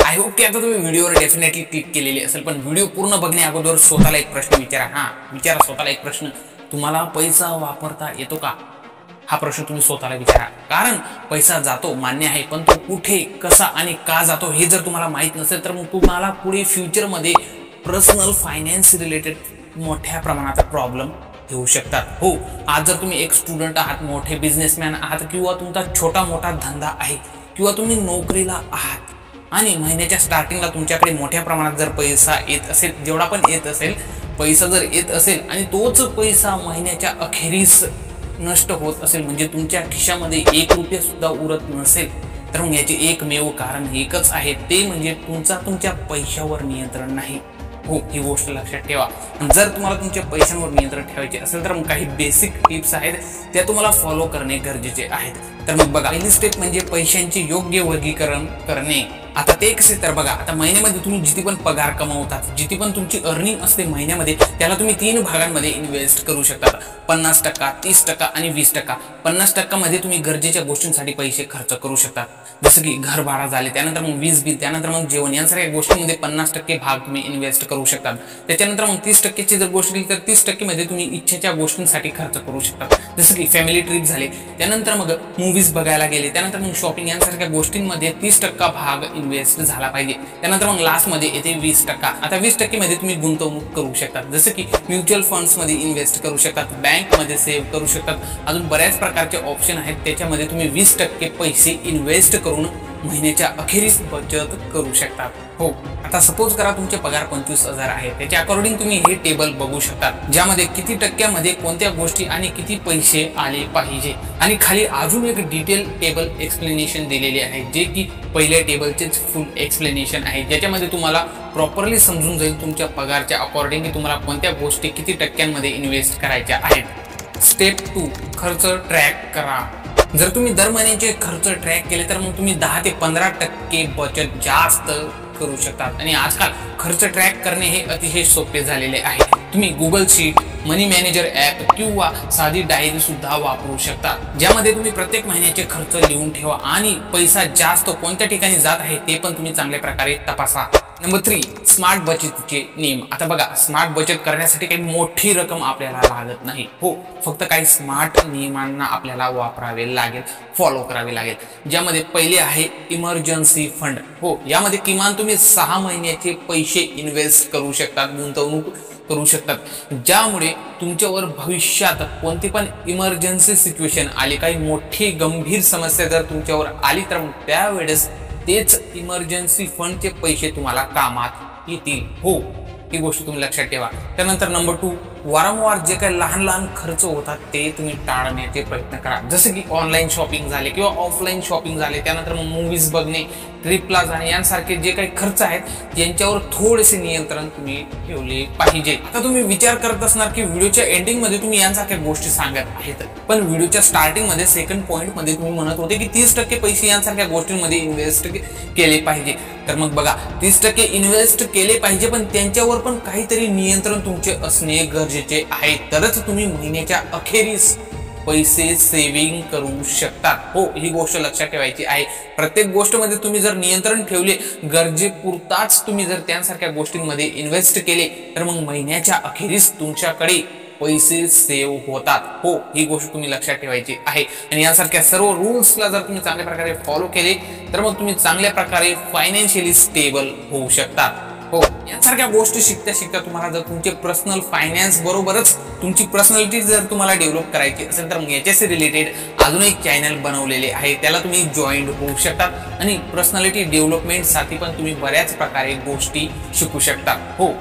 I hope की आता तुम्ही व्हिडिओवर डेफिनेटली क्लिक केलेली असेल, पण व्हिडिओ पूर्ण बघण्या अगोदर स्वतःला एक प्रश्न विचारा. विचारा स्वतःला एक प्रश्न, तुम्हाला पैसा वापरता येतो का? हा प्रश्न तुम्ही स्वतःला विचारा. कारण पैसा जातो मान्य आहे, पण तो कुठे, कसा आणि का जातो हे जर तुम्हाला माहित नसेल तर मग तुम्हाला पुढे फ्युचरमध्ये पर्सनल फायनान्स रिलेटेड मोठ्या प्रमाणात प्रॉब्लेम येऊ शकतात. हो, आज जर तुम्ही एक स्टुडंट आहात, मोठे बिझनेसमॅन आहात किंवा तुमचा छोटा मोठा धंदा आहे किंवा तुम्ही नोकरीला आहात आणि महिन्याच्या स्टार्टिंगला तुमच्याकडे मोठ्या प्रमाणात जर पैसा येत असेल, जेवढा पण येत असेल पैसा जर येत असेल आणि तोच पैसा महिन्याच्या अखेरीस नष्ट होत असेल, म्हणजे तुमच्या खिशामध्ये ₹1 सुद्धा उरत नसेल, तर मग याचे एकमेव कारण एकच आहे, ते म्हणजे तुमच्या पैशावर नियंत्रण नाही. हो, ही गोष्ट लक्षात ठेवा. जर तुम्हाला तुमच्या पैशांवर नियंत्रण ठेवायचे असेल तर मग काही बेसिक टिप्स आहेत, त्या तुम्हाला फॉलो करणे गरजेचे आहेत. तर मग बघा, पहिली स्टेप म्हणजे पैशांचे योग्य वर्गीकरण करणे. आता ते कसे, तर बघा, आता महिन्यामध्ये तुम्ही जिथे पण पगार कमवतात, जिथे पण तुमची अर्निंग असते महिन्यामध्ये, त्याला तुम्ही 3 भागांमध्ये इन्व्हेस्ट करू शकता. 50%, 30% आणि 20%. 50% मध्ये तुम्ही गरजेच्या गोष्टींसाठी पैसे खर्च करू शकता, जसं की घर भाडा झाले, त्यानंतर मग वीज बिल, त्यानंतर मग जेवण, यांसारख्या गोष्टींमध्ये 50% भाग तुम्ही इन्व्हेस्ट करू शकता. त्याच्यानंतर मग 30%ची जर गोष्ट केली तर 30% मध्ये तुम्ही इच्छेच्या गोष्टींसाठी खर्च करू शकता, जसं की फॅमिली ट्रिप झाले, त्यानंतर मग मूवीज बघायला गेले, त्यानंतर मग शॉपिंग, यांसारख्या गोष्टींमध्ये 30% भाग इन्व्हेस्ट झाला पाहिजे. त्यानंतर मग लास्ट मध्ये येते 20%. आता 20% मध्ये तुम्ही गुंतवणूक करू शकता, जसं की म्युच्युअल फंड्स मध्ये इन्व्हेस्ट करू शकतात, बँक मध्ये सेव्ह करू शकतात, अजून बऱ्याच प्रकारचे ऑप्शन आहेत. त्याच्यामध्ये तुम्ही 20% पैसे इन्व्हेस्ट करून महिन्याच्या अखेरीस बचत करू शकता. हो, आता सपोज करा तुमचे पगार 25,000 आहे, त्याच्या अकॉर्डिंग तुम्ही हे टेबल बघू शकता, ज्यामध्ये किती टक्क्यामध्ये कोणत्या गोष्टी आणि किती पैसे आले पाहिजे. आणि खाली अजून एक डिटेल टेबल एक्सप्लेनेशन दिलेले आहे, जे की पहिल्या टेबलचेच फुल एक्सप्लेनेशन आहे, ज्याच्यामध्ये तुम्हाला प्रॉपरली समजून जाईल तुमच्या पगारच्या अकॉर्डिंग तुम्हाला कोणत्या गोष्टी किती टक्क्यांमध्ये इन्व्हेस्ट करायच्या आहेत. स्टेप 2, खर्च ट्रॅक करा. जर तुम्ही दर महिन्याचे खर्च ट्रॅक केले तर मग तुम्ही 10 ते 15% बचत जास्त करू शकतात. आणि आजकाल खर्च ट्रॅक करणे हे अतिशय सोपे झालेले आहे. तुम्ही गुगल शीट, मनी मॅनेजर ॲप किंवा साधी डायरी सुद्धा वापरू शकता, ज्यामध्ये तुम्ही प्रत्येक महिन्याचे खर्च लिहून ठेवा आणि पैसा जास्त कोणत्या ठिकाणी जात आहे ते पण तुम्ही चांगल्या प्रकारे तपासा. नंबर 3, स्मार्ट बचतीचे नियम. आता बघा, स्मार्ट बचत करण्यासाठी काही मोठी रक्कम आपल्याला लागत नाही. हो, फक्त काही स्मार्ट नियमांना आपल्याला वापरावे लागेल, फॉलो करावे लागेल, ज्यामध्ये पहिले आहे इमर्जन्सी फंड. हो, यामध्ये किमान तुम्ही 6 महिन्याचे पैसे इन्व्हेस्ट करू शकतात, गुंतवणूक करू शकतात, ज्यामुळे तुमच्यावर भविष्यात कोणती पण इमर्जन्सी सिच्युएशन आली, काही मोठी गंभीर समस्या जर तुमच्यावर आली तर त्यावेळेस तेच इमर्जन्सी फंडचे पैसे तुम्हाला कामात येतील. हो, ही गोष्ट तुम्ही लक्षात ठेवा. त्यानंतर नंबर 2, वारंवार जे काही लहान लहान खर्च होतात ते तुम्ही टाळण्याचे प्रयत्न करा, जसं की ऑनलाईन शॉपिंग झाले किंवा ऑफलाईन शॉपिंग झाले, त्यानंतर मग मूवीज बघणे, ट्रिपला जाणे, यांसारखे जे काही खर्च आहेत यांच्यावर थोडेसे नियंत्रण तुम्ही ठेवले पाहिजे. आता तुम्ही विचार करत असणार की व्हिडिओच्या एंडिंग मध्ये तुम्ही यांसारख्या गोष्टी सांगत आहेत, पण व्हिडिओच्या स्टार्टिंग मध्ये सेकंड पॉइंट मध्ये तुम्ही म्हणत होते की 30% पैसे यांसारख्या गोष्टींमध्ये इन्व्हेस्ट केले पाहिजे. तर मग बघा, 30% इन्व्हेस्ट केले पाहिजे, पण त्यांच्यावर पण काहीतरी नियंत्रण तुमचे असणे गरजेचे आहे, तरच तुम्ही महिन्याच्या अखेरीस पैसे सेव्हिंग करू शकतात. हो, ही गोष्ट लक्षात ठेवायची आहे. प्रत्येक गोष्टीमध्ये तुम्ही जर नियंत्रण ठेवले, गरजेपुरताच तुम्ही जर त्यांसारख्या गोष्टींमध्ये इन्व्हेस्ट केले, तर मग महिन्याच्या अखेरीस तुमच्याकडे पैसे सेव्ह होतात. हो, ही गोष्ट तुम्ही लक्षात ठेवायची आहे. आणि यासारख्या सर्व रूल्सला जर तुम्ही चांगल्या प्रकारे फॉलो केले तर मग तुम्ही चांगल्या प्रकारे फायनान्शियली स्टेबल होऊ शकतात. हो, यासारख्या गोष्टी शिकता शिकता तुम्हाला जर तुमचे पर्सनल फायनान्स बरोबरच तुमची पर्सनॅलिटी जर तुम्हाला डेव्हलप करायची असेल तर मग याच्याशी रिलेटेड अजून एक चॅनल बनवलेले आहे, त्याला तुम्ही जॉईन होऊ शकतात आणि पर्सनॅलिटी डेव्हलपमेंटसाठी पण तुम्ही बऱ्याच प्रकारे गोष्टी शिकू शकता. हो.